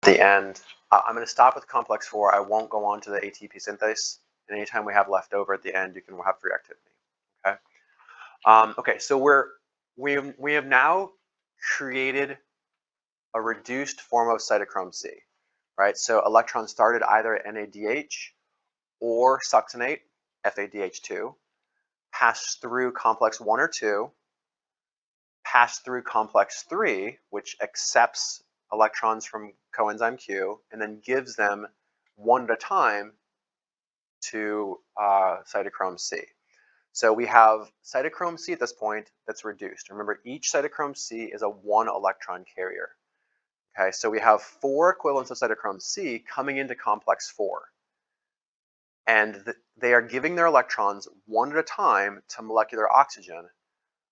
the end. I'm going to stop with complex 4. I won't go on to the ATP synthase. And anytime we have left over at the end, you can have reactivity. Okay. Okay. So we have now created a reduced form of cytochrome C, right? So electrons started either at NADH or succinate, FADH2, passed through complex 1 or 2, passed through complex 3, which accepts electrons from coenzyme Q, and then gives them one at a time to cytochrome C. So we have cytochrome C at this point that's reduced. Remember, each cytochrome C is a 1 electron carrier. Okay, so we have 4 equivalents of cytochrome C coming into complex 4. And they are giving their electrons one at a time to molecular oxygen,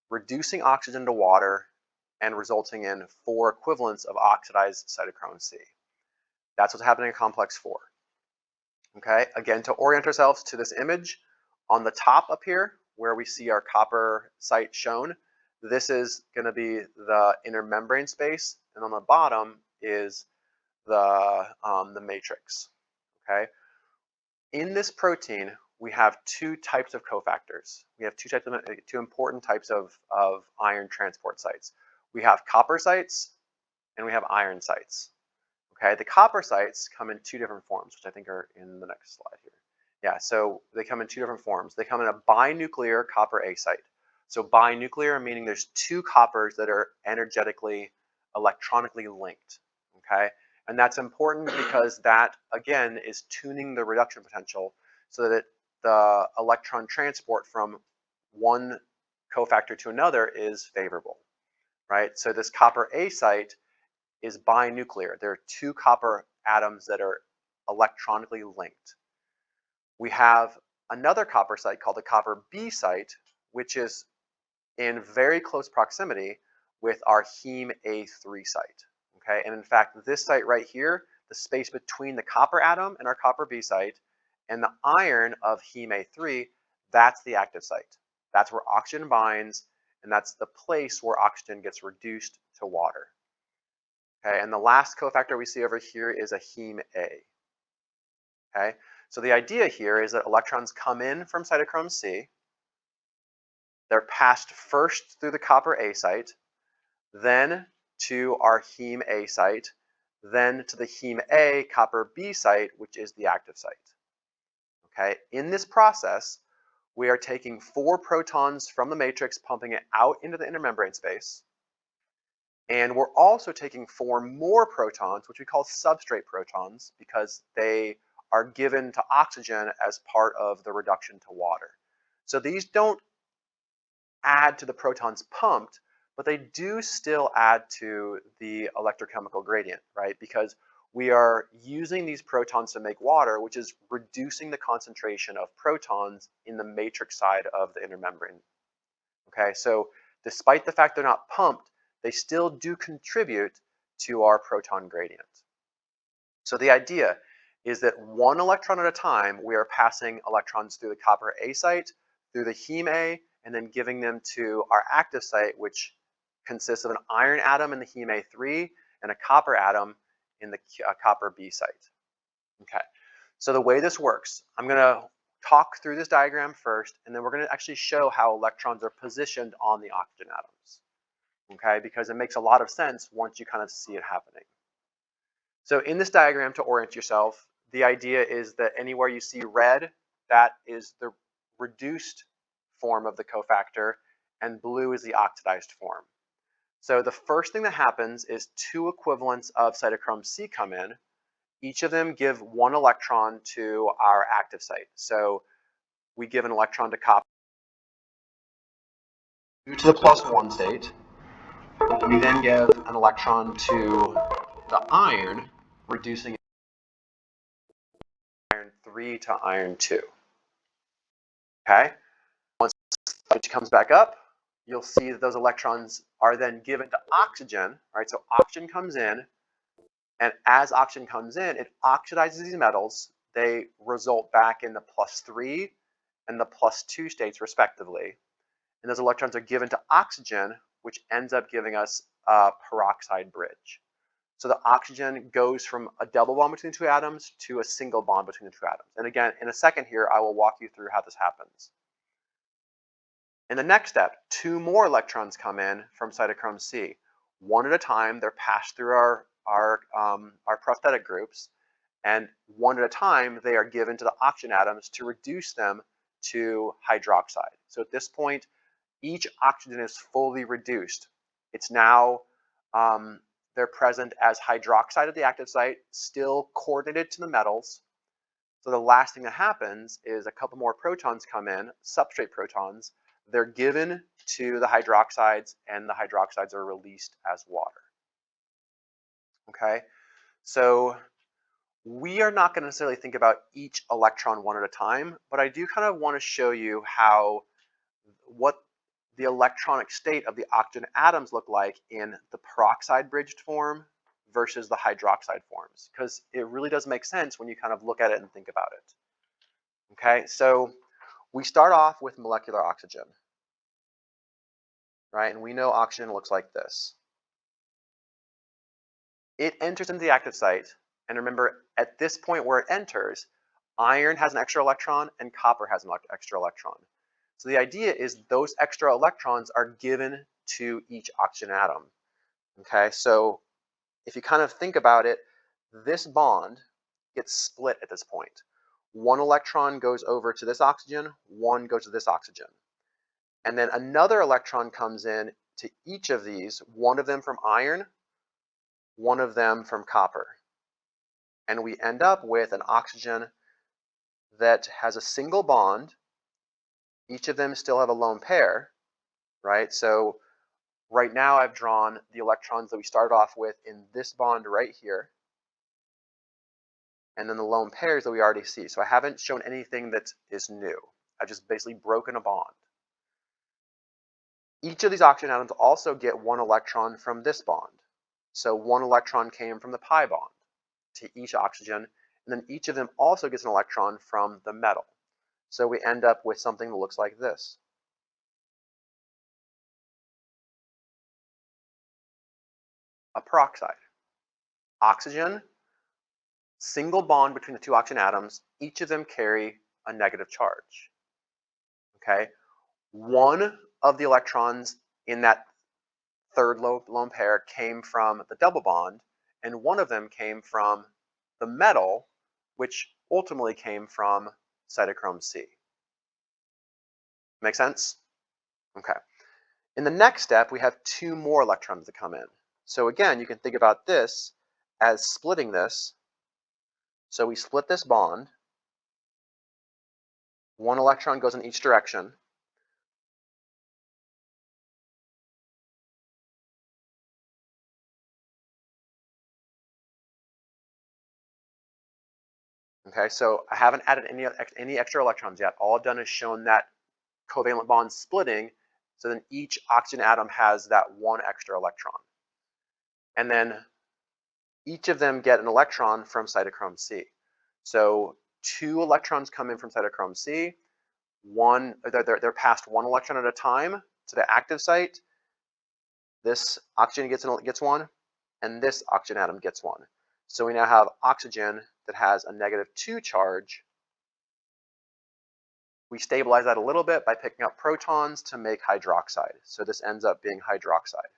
reducing oxygen to water and resulting in 4 equivalents of oxidized cytochrome C. That's what's happening in complex 4. Okay, again, to orient ourselves to this image, on the top up here, where we see our copper site shown, this is going to be the inner membrane space, and on the bottom is the matrix. Okay, in this protein, we have 2 types of cofactors. We have 2 important types of iron transport sites. We have copper sites and we have iron sites. Okay, the copper sites come in 2 different forms, which I think are in the next slide here. Yeah, so they come in 2 different forms. They come in a binuclear copper A site. So binuclear meaning there's 2 coppers that are energetically, electronically linked. Okay, and that's important because that, again, is tuning the reduction potential so that the electron transport from one cofactor to another is favorable, right? So this copper A site is binuclear. There are 2 copper atoms that are electronically linked. We have another copper site called the copper B site, which is in very close proximity with our heme A3 site. Okay, and in fact, this site right here, the space between the copper atom and our copper B site and the iron of heme A3, that's the active site. That's where oxygen binds, and that's the place where oxygen gets reduced to water. Okay, and the last cofactor we see over here is a heme A. Okay, so the idea here is that electrons come in from cytochrome C. They're passed first through the copper A site, then to our heme A site, then to the heme A copper B site, which is the active site. Okay, in this process, we are taking 4 protons from the matrix, pumping it out into the inner membrane space. And we're also taking 4 more protons, which we call substrate protons, because they are given to oxygen as part of the reduction to water. So these don't add to the protons pumped, but they do still add to the electrochemical gradient, right? Because we are using these protons to make water, which is reducing the concentration of protons in the matrix side of the inner membrane. Okay, so despite the fact they're not pumped, they still do contribute to our proton gradient. So the idea is that 1 electron at a time, we are passing electrons through the copper A site, through the heme A, and then giving them to our active site, which consists of an iron atom in the heme A3 and a copper atom in the copper B site. Okay, so the way this works, I'm going to talk through this diagram first, and then we're going to actually show how electrons are positioned on the oxygen atoms. Okay, because it makes a lot of sense once you kind of see it happening. So in this diagram, to orient yourself, the idea is that anywhere you see red, that is the reduced form of the cofactor, and blue is the oxidized form. So the first thing that happens is 2 equivalents of cytochrome C come in. Each of them give 1 electron to our active site. So we give an electron to copper to the +1 state. We then give an electron to the iron, reducing iron 3 to iron 2. Okay? Once it comes back up, you'll see that those electrons are then given to oxygen, right? So oxygen comes in, and as oxygen comes in, it oxidizes these metals. They result back in the +3 and the +2 states respectively. And those electrons are given to oxygen, which ends up giving us a peroxide bridge. So the oxygen goes from a double bond between the two atoms to a single bond between the two atoms. And again, in a second here, I will walk you through how this happens. In the next step, 2 more electrons come in from cytochrome C. One at a time, they're passed through our prosthetic groups, and one at a time, they are given to the oxygen atoms to reduce them to hydroxide. So at this point, each oxygen is fully reduced. It's now, they're present as hydroxide at the active site, still coordinated to the metals. So the last thing that happens is a couple more protons come in, substrate protons. They're given to the hydroxides, and the hydroxides are released as water. Okay, so we are not going to necessarily think about each electron one at a time, but I do kind of want to show you what the electronic state of the oxygen atoms look like in the peroxide bridged form versus the hydroxide forms, because it really does make sense when you kind of look at it and think about it. Okay, so we start off with molecular oxygen, right? And we know oxygen looks like this. It enters into the active site, and remember, at this point where it enters, iron has an extra electron and copper has an extra electron. So the idea is those extra electrons are given to each oxygen atom. Okay, so if you kind of think about it, this bond gets split at this point. One electron goes over to this oxygen, one goes to this oxygen. And then another electron comes in to each of these, one of them from iron, one of them from copper. And we end up with an oxygen that has a single bond. Each of them still have a lone pair, right? So right now I've drawn the electrons that we started off with in this bond right here, and then the lone pairs that we already see. So I haven't shown anything that is new. I've just basically broken a bond. Each of these oxygen atoms also get one electron from this bond. So one electron came from the pi bond to each oxygen, and then each of them also gets an electron from the metal. So we end up with something that looks like this. A peroxide. Oxygen, single bond between the two oxygen atoms, each of them carry a negative charge. Okay? One of the electrons in that third lone pair came from the double bond, and one of them came from the metal, which ultimately came from cytochrome C. Make sense? Okay. In the next step, we have 2 more electrons that come in. So again, you can think about this as splitting this. So we split this bond. One electron goes in each direction. Okay, so I haven't added any extra electrons yet. All I've done is shown that covalent bond splitting, so then each oxygen atom has that one extra electron. And then each of them get an electron from cytochrome C. So 2 electrons come in from cytochrome C. They're passed 1 electron at a time to the active site. This oxygen gets 1, and this oxygen atom gets 1. So we now have oxygen that has a -2 charge. We stabilize that a little bit by picking up protons to make hydroxide. So this ends up being hydroxide.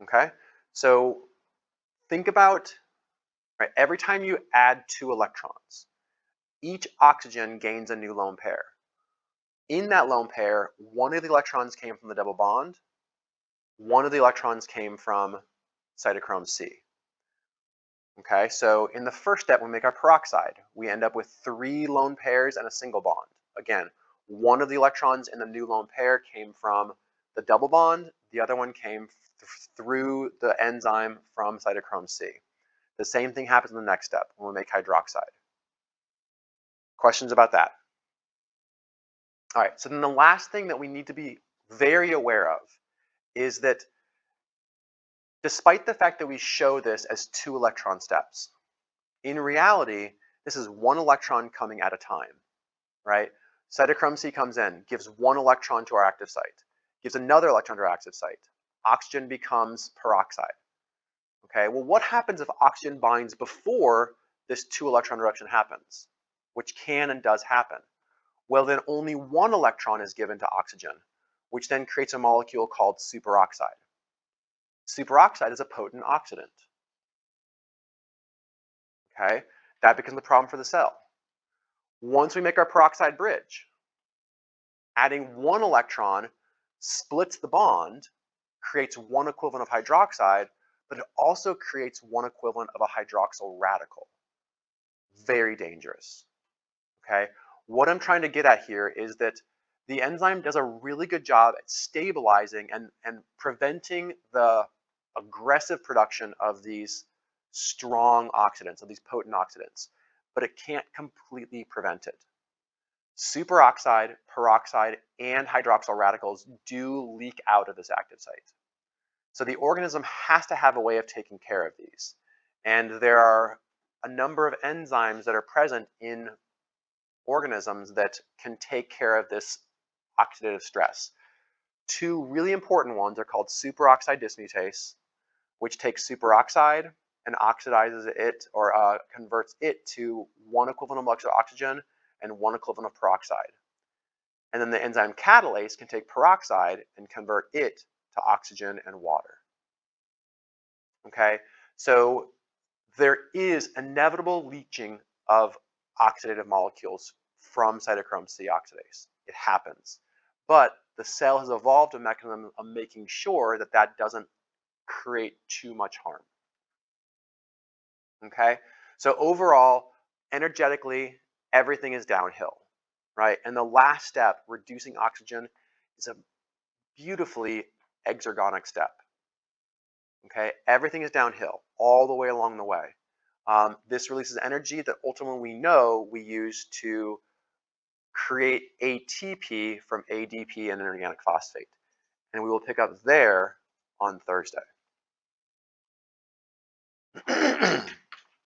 Okay, so think about, right, every time you add 2 electrons, each oxygen gains a new lone pair. In that lone pair, one of the electrons came from the double bond, one of the electrons came from cytochrome C. Okay, so in the first step, we make our peroxide. We end up with 3 lone pairs and a single bond. Again, one of the electrons in the new lone pair came from the double bond, the other one came through the enzyme from cytochrome C. The same thing happens in the next step when we make hydroxide. Questions about that? All right, so then the last thing that we need to be very aware of is that despite the fact that we show this as 2 electron steps, in reality, this is 1 electron coming at a time, right? Cytochrome C comes in, gives one electron to our active site, gives another electron to our active site. Oxygen becomes peroxide. Okay, well, what happens if oxygen binds before this 2-electron reduction happens, which can and does happen? Well, then only one electron is given to oxygen, which then creates a molecule called superoxide. Superoxide is a potent oxidant. Okay, that becomes the problem for the cell. Once we make our peroxide bridge, adding one electron splits the bond, creates one equivalent of hydroxide, but it also creates one equivalent of a hydroxyl radical. Very dangerous. Okay, what I'm trying to get at here is that the enzyme does a really good job at stabilizing and preventing the aggressive production of these strong oxidants, of these potent oxidants, but it can't completely prevent it. Superoxide, peroxide, and hydroxyl radicals do leak out of this active site. So the organism has to have a way of taking care of these. And there are a number of enzymes that are present in organisms that can take care of this oxidative stress. Two really important ones are called superoxide dismutase, which takes superoxide and oxidizes it or converts it to one equivalent of molecular oxygen and one equivalent of peroxide. And then the enzyme catalase can take peroxide and convert it to oxygen and water. Okay, so there is inevitable leaching of oxidative molecules from cytochrome C oxidase. It happens. But the cell has evolved a mechanism of making sure that that doesn't create too much harm. Okay, so overall, energetically, everything is downhill, right? And the last step, reducing oxygen, is a beautifully exergonic step. Okay, everything is downhill all the way along the way. This releases energy that ultimately we know we use to create ATP from ADP and an organic phosphate. And we will pick up there on Thursday.